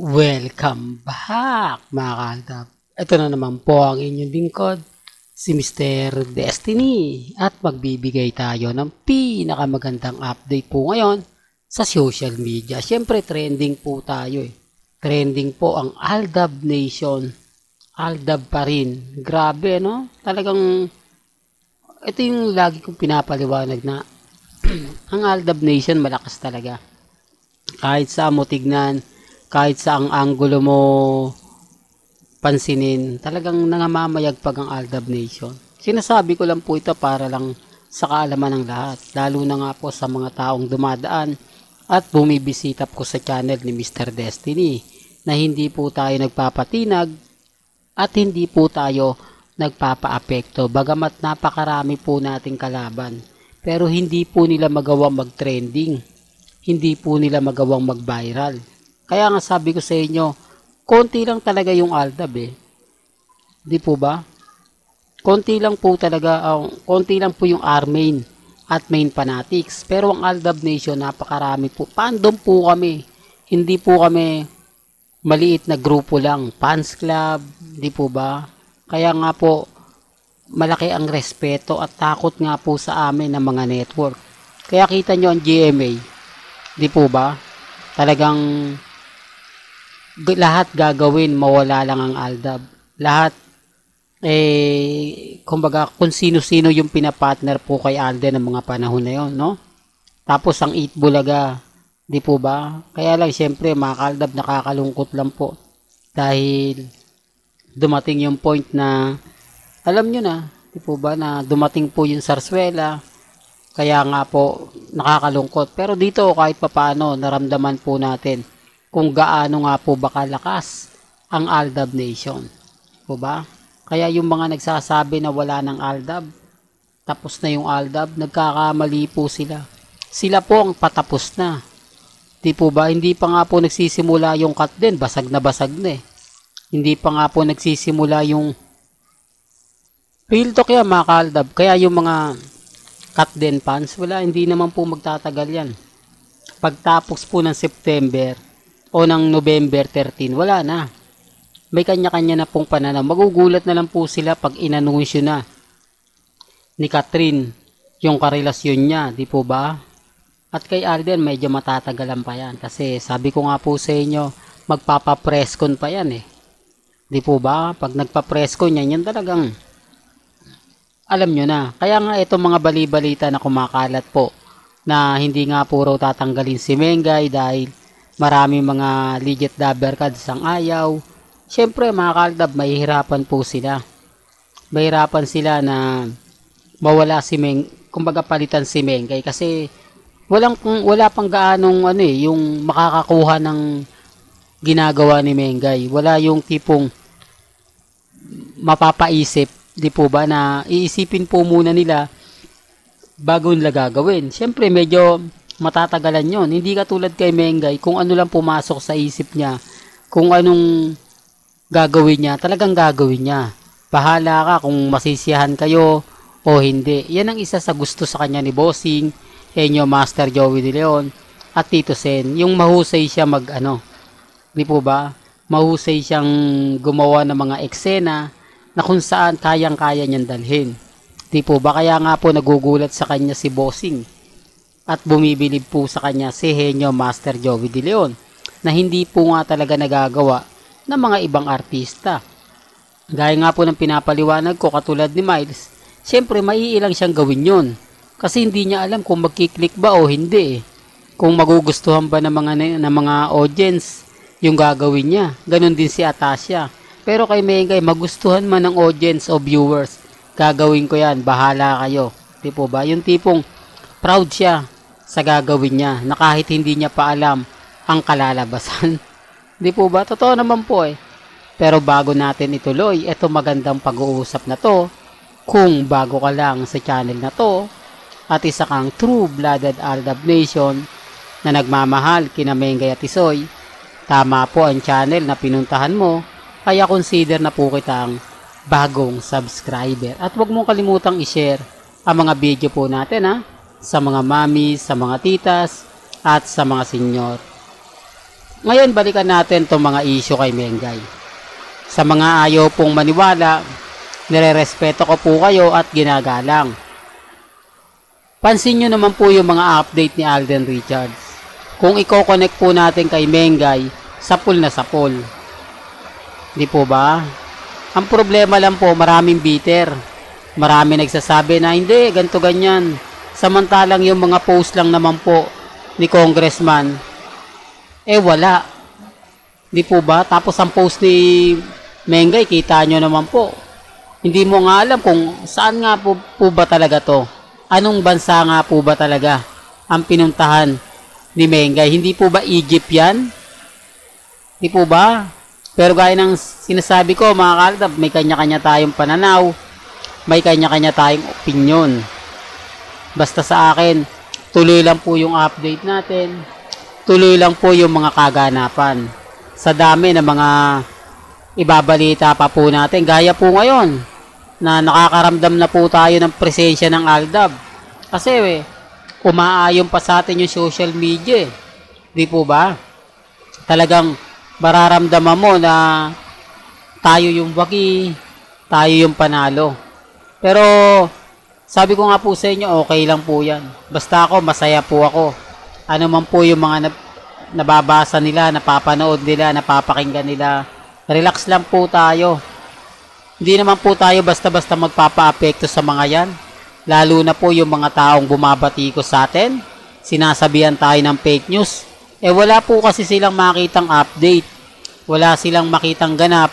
Welcome back mga kaaldab. Ito na naman po ang inyong lingkod, si Mr. Destiny. At magbibigay tayo ng pinakamagandang update po ngayon sa social media. Siyempre trending po tayo eh. Trending po ang Aldab Nation. Aldab pa rin. Grabe no? Talagang ito yung lagi kong pinapaliwanag na ang Aldab Nation malakas talaga. Kahit sa mo tignan, kahit sa ang anggulo mo pansinin, talagang nangamamayagpag ang Aldab Nation. Sinasabi ko lang po ito para lang sa kaalaman ng lahat, lalo na nga po sa mga taong dumadaan at bumibisita ko sa channel ni Mr. Destiny na hindi po tayo nagpapatinag at hindi po tayo nagpapaapekto. Bagamat napakarami po nating kalaban, pero hindi po nila magawang mag-trending. Hindi po nila magawang mag-viral. Kaya nga sabi ko sa inyo, konti lang talaga yung Aldab eh. Di po ba? Konti lang po talaga, konti lang po yung R-Main at Main Fanatics. Pero ang Aldab Nation, napakarami po. Fandom po kami. Hindi po kami maliit na grupo lang. Fans club, di po ba? Kaya nga po, malaki ang respeto at takot nga po sa amin ng mga network. Kaya kita nyo ang GMA. Di po ba? Talagang lahat gagawin, mawala lang ang Aldab. Lahat, kumbaga, kung sino-sino yung pinapartner po kay Alden ng mga panahon na yon, no? Tapos ang Eat Bulaga, di po ba? Kaya lang, syempre, mga Aldab, nakakalungkot lang po. Dahil dumating yung point na, alam nyo na, di po ba, na dumating po yung Sarsuela. Kaya nga po, nakakalungkot. Pero dito, kahit papaano, naramdaman po natin kung gaano nga po ba kalakas ang Aldab Nation. Po ba? Kaya yung mga nagsasabi na wala ng Aldab, tapos na yung Aldab, nagkakamali po sila. Sila po ang patapos na. Di po ba? Hindi pa nga po nagsisimula yung cut din, basag na eh. Hindi pa nga po nagsisimula yung real talk yan mga Aldab. Kaya yung mga cut din fans, wala, hindi naman po magtatagal yan. Pagtapos po ng September, o ng November 13, wala na. May kanya-kanya na pong pananaw. Magugulat na lang po sila pag inanunsyo na ni Catherine yung karelasyon niya, di po ba? At kay Alden, medyo matatagalan pa yan. Kasi sabi ko nga po sa inyo, magpapa-presscon pa yan eh. Di po ba? Pag nagpa-presscon yan, yan talagang alam nyo na. Kaya nga itong mga bali-balita na kumakalat po na hindi nga po raw tatanggalin si Mengay dahil marami mga legit dabber cards ang ayaw. Siyempre mga Aldab, mahihirapan po sila. Mahirapan sila na mawala si kumbaga palitan si Mengay kasi wala pang gaanong yung makakakuha ng ginagawa ni Mengay. Wala yung tipong mapapaisip, di po ba, na iisipin po muna nila bago nila gagawin. Siyempre medyo matatagalan yon. Hindi katulad kay Mengay, kung ano lang pumasok sa isip niya, kung anong gagawin niya, talagang gagawin niya. Bahala ka kung masisiyahan kayo o hindi. Yan ang isa sa gusto sa kanya ni Bossing, Henyo Master Joey De Leon, at Tito Sen. Yung mahusay siya di po ba? Mahusay siyang gumawa ng mga eksena na kung saan kayang-kaya niyang dalhin. Di po ba? Kaya nga po nagugulat sa kanya si Bossing at bumibilib po sa kanya si Henyo Master Joey De Leon na hindi po nga talaga nagagawa ng mga ibang artista. Gaya nga po ng pinapaliwanag ko katulad ni Miles, siyempre maiilang siyang gawin yon kasi hindi niya alam kung magkiklik ba o hindi kung magugustuhan ba ng mga audience yung gagawin niya. Ganon din si Atasha. Pero kay Mengay, magustuhan man ng audience o viewers, gagawin ko yan, bahala kayo. Di po ba? Yung tipong proud siya sa gagawin niya na kahit hindi niya pa alam ang kalalabasan. Di po ba? Totoo naman po eh. Pero bago natin ituloy, eto magandang pag-uusap na to, kung bago ka lang sa channel na to, at isa kang true-blooded Aldab Nation na nagmamahal kina Mengay at Isoy, tama po ang channel na pinuntahan mo, kaya consider na po kitang bagong subscriber. At huwag mong kalimutang i-share ang mga video po natin sa mga mami, sa mga titas, at sa mga senyor. Ngayon, balikan natin itong mga issue kay Mengay. Sa mga ayaw pong maniwala, nirerespeto ko po kayo at ginagalang. Pansin nyo naman po yung mga update ni Alden Richards. Kung i-connect po natin kay Mengay, sapul na sapul. Di po ba? Ang problema lang po, maraming bitter. Marami nagsasabi na hindi, ganto ganyan. Samantalang yung mga post lang naman po ni Congressman, wala. Di po ba? Tapos ang post ni Mengay, kita nyo naman po. Hindi mo nga alam kung saan nga po ba talaga to. Anong bansa nga po ba talaga ang pinuntahan ni Mengay? Hindi po ba Egypt yan? Di po ba? Pero gaya ng sinasabi ko mga kaltab, may kanya-kanya tayong pananaw. May kanya-kanya tayong opinion. Basta sa akin, tuloy lang po yung update natin. Tuloy lang po yung mga kaganapan. Sa dami ng mga ibabalita pa po natin. Gaya po ngayon, na nakakaramdam na po tayo ng presensya ng Aldab. Kasi umaayon pa sa atin yung social media. Di po ba? Talagang mararamdaman mo na tayo yung wagi, tayo yung panalo. Pero sabi ko nga po sa inyo, okay lang po yan. Basta ako, masaya po ako. Ano man po yung mga nababasa nila, napapanood nila, napapakinggan nila, relax lang po tayo. Hindi naman po tayo basta-basta magpapa-apekto sa mga yan. Lalo na po yung mga taong bumabatiko sa atin. Sinasabihan tayo ng fake news. Wala po kasi silang makitang update. Wala silang makitang ganap.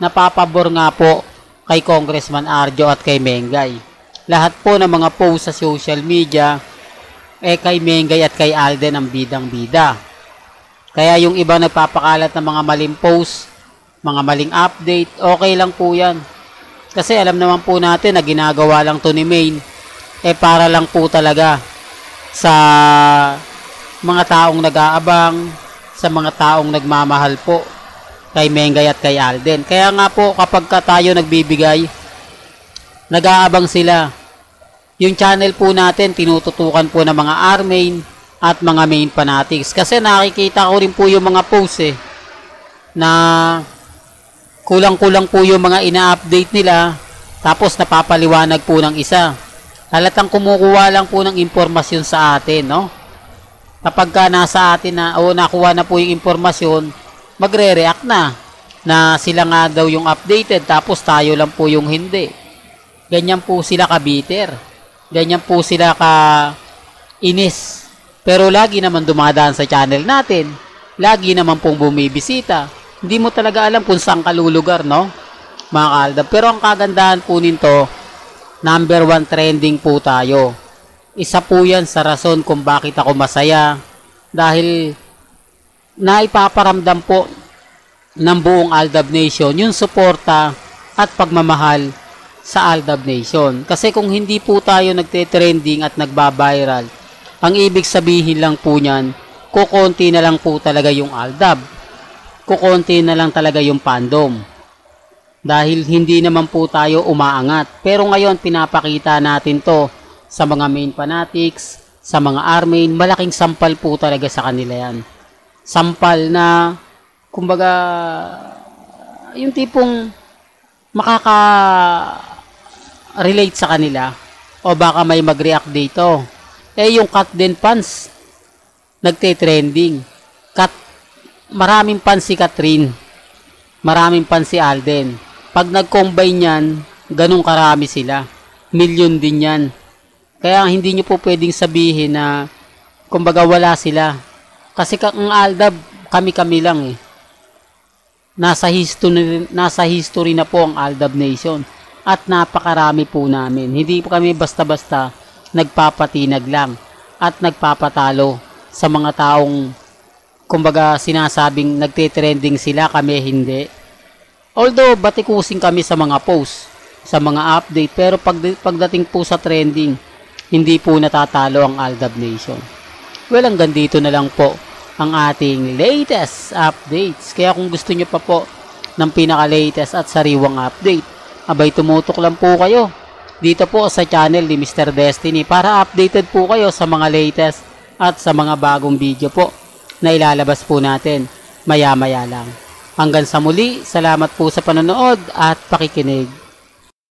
Napapabor nga po kay Congressman Arjo at kay Mengay. Lahat po ng mga post sa social media, kay Mengay at kay Alden ang bidang-bida. Kaya yung iba nagpapakalat ng mga maling post, mga maling update, okay lang po yan. Kasi alam naman po natin na ginagawa lang to ni Maine, para lang po talaga sa mga taong nag-aabang, sa mga taong nagmamahal po kay Mengay at kay Alden. Kaya nga po kapag tayo nagbibigay, nag-aabang sila. Yung channel po natin, tinututukan po ng mga R-Main at mga main fanatics. Kasi nakikita ko rin po yung mga posts na kulang-kulang po yung mga ina-update nila, tapos napapaliwanag po ng isa. Halatang kumukuha lang po ng impormasyon sa atin, no? Kapag ka nasa atin na, nakuha na po yung impormasyon, magre-react na sila nga daw yung updated, tapos tayo lang po yung hindi. Ganyan po sila ka-bitter. Ganyan po sila ka-inis. Pero lagi naman dumadaan sa channel natin. Lagi naman pong bumibisita. Hindi mo talaga alam kung saan kalulugar, no? Mga kaaldab. Pero ang kagandahan po nito, number 1 trending po tayo. Isa po yan sa rason kung bakit ako masaya. Dahil naipaparamdam po ng buong Aldab Nation yung suporta at pagmamahal sa Aldab Nation. Kasi kung hindi po tayo nagte-trending at nagba-viral, ang ibig sabihin lang po niyan, kukonti na lang po talaga yung Aldab. Kukonti na lang talaga yung fandom. Dahil hindi naman po tayo umaangat. Pero ngayon, pinapakita natin to sa mga main fanatics, sa mga R-Main. Malaking sampal po talaga sa kanila yan. Sampal na, kumbaga, yung tipong makaka-relate sa kanila o baka may mag-react dito. Yung cut din fans, nagte-trending. Maraming fans si Catherine, maraming fans si Alden. Pag nag-combine yan, ganun karami sila. Milyon din yan. Kaya hindi nyo po pwedeng sabihin na kumbaga wala sila. Kasi ang Aldab, kami-kami lang Nasa history na po ang Aldab Nation. At napakarami po namin. Hindi po kami basta-basta nagpapatinag lang at nagpapatalo sa mga taong kumbaga sinasabing nagte-trending sila, kami hindi. Although batikusin kami sa mga posts, sa mga update, pero pagdating po sa trending, hindi po natatalo ang Aldab Nation. Well, hanggang dito na lang po ang ating latest updates. Kaya kung gusto nyo pa po ng pinaka-latest at sariwang update, abay tumutok lang po kayo dito po sa channel ni Mr. Destiny para updated po kayo sa mga latest at sa mga bagong video po na ilalabas po natin. maya-maya lang. Hanggang sa muli, salamat po sa panonood at pakikinig.